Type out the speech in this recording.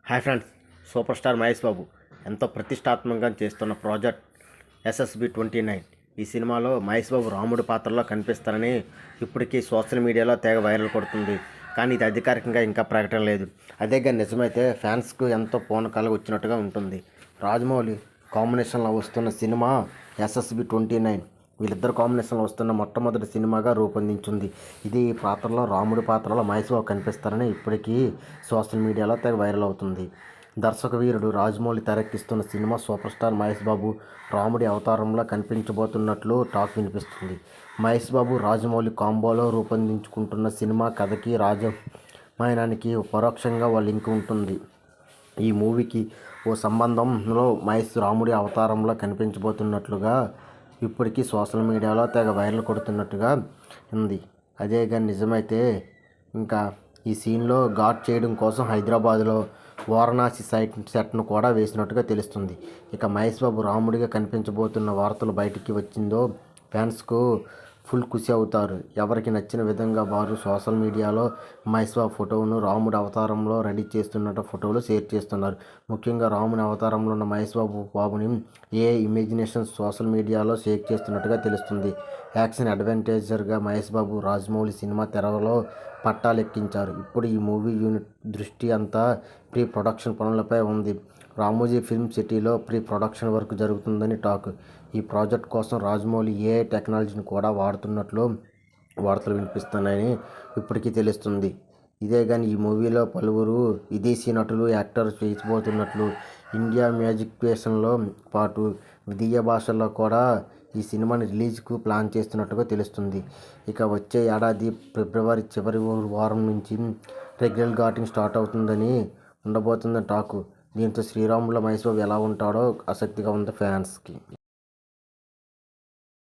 Hi friends, super star Mahesh Babu ఎంతో ప్రతిష్టాత్మకంగా చేస్తున్న ప్రాజెక్ట్ SSB 29. ఈ సినిమాలో మహేష్ బాబు రాముడి పాత్రలో కనిపిస్తారని ఇప్పటికీ సోషల్ మీడియాలో తెగ వైరల్ కొడుతుంది. కానీ ఇది అధికారికంగా ఇంకా ప్రకటన లేదు. అదే కానీ నిజమైతే ఫ్యాన్స్కు ఎంతో పూనకాలు వచ్చినట్టుగా ఉంటుంది. రాజమౌళి కాంబినేషన్లో వస్తున్న సినిమా SSB 29 వీళ్ళిద్దరు కాంబినేషన్లో వస్తున్న మొట్టమొదటి సినిమాగా రూపొందించింది. ఇది ఈ పాత్రలో రాముడి పాత్రలో మహేష్ బాబు కనిపిస్తారని ఇప్పటికీ సోషల్ మీడియాలో తెగ వైరల్ అవుతుంది. దర్శక వీరుడు రాజమౌళి తెరకెక్కిస్తున్న సినిమా సూపర్ స్టార్ మహేష్ బాబు రాముడి అవతారంలో కనిపించబోతున్నట్లు టాక్ వినిపిస్తుంది. మహేష్ బాబు రాజమౌళి కాంబోలో రూపొందించుకుంటున్న సినిమా కథకి రాజమాయణానికి పరోక్షంగా ఓ లింక్ ఉంటుంది. ఈ మూవీకి ఓ సంబంధంలో మహేష్ రాముడి అవతారంలో కనిపించబోతున్నట్లుగా ఇప్పటికీ సోషల్ మీడియాలో తెగ వైరల్ కొడుతున్నట్టుగా ఉంది. అదే కానీ నిజమైతే ఇంకా ఈ సీన్లో ఘాట్ చేయడం కోసం హైదరాబాద్లో వారణాసి సెట్ను కూడా వేసినట్టుగా తెలుస్తుంది. ఇక మహేష్ బాబు రాముడిగా కనిపించబోతున్న వార్తలు బయటికి వచ్చిందో ఫ్యాన్స్కు ఫుల్ ఖుషి అవుతారు. ఎవరికి నచ్చిన విధంగా వారు సోషల్ మీడియాలో మహేష్ బాబు ఫోటోను రాముడి అవతారంలో రెడీ చేస్తున్న ఫోటోలు షేర్ చేస్తున్నారు. ముఖ్యంగా రాముని అవతారంలో ఉన్న మహేష్ బాబుని ఇమేజినేషన్ సోషల్ మీడియాలో షేర్ చేస్తున్నట్టుగా తెలుస్తుంది. Action అడ్వెంచర్గా Mahesh Babu Rajamouli cinema తెరలో పట్టాలెక్కించారు. ఇప్పుడు ఈ మూవీ యూనిట్ దృష్టి అంతా ప్రీ ప్రొడక్షన్ పనులపై ఉంది. రామోజీ ఫిల్మ్ సిటీలో ప్రీ ప్రొడక్షన్ వర్క్ జరుగుతుందని టాక్. ఈ ప్రాజెక్ట్ కోసం రాజమౌళి AI టెక్నాలజీని కూడా వాడుతున్నట్లు వార్తలు వినిపిస్తున్నాయని ఇప్పటికీ తెలుస్తుంది. ఇదే కానీ ఈ మూవీలో పలువురు విదేశీ నటులు యాక్టర్స్ చేయబోతున్నట్లు, ఇండియా మ్యూజిక్తో పాటు విదేశీ భాషల్లో కూడా ఈ సినిమాని రిలీజ్కు ప్లాన్ చేస్తున్నట్టుగా తెలుస్తుంది. ఇక వచ్చే ఏడాది ఫిబ్రవరి చివరి వారం నుంచి రెగ్యులర్ షూటింగ్ స్టార్ట్ ఉండబోతుందని టాక్. దీంతో శ్రీరాములో మహేష్ బాబు ఎలా ఉంటాడో ఆసక్తిగా ఉంది ఫ్యాన్స్కి.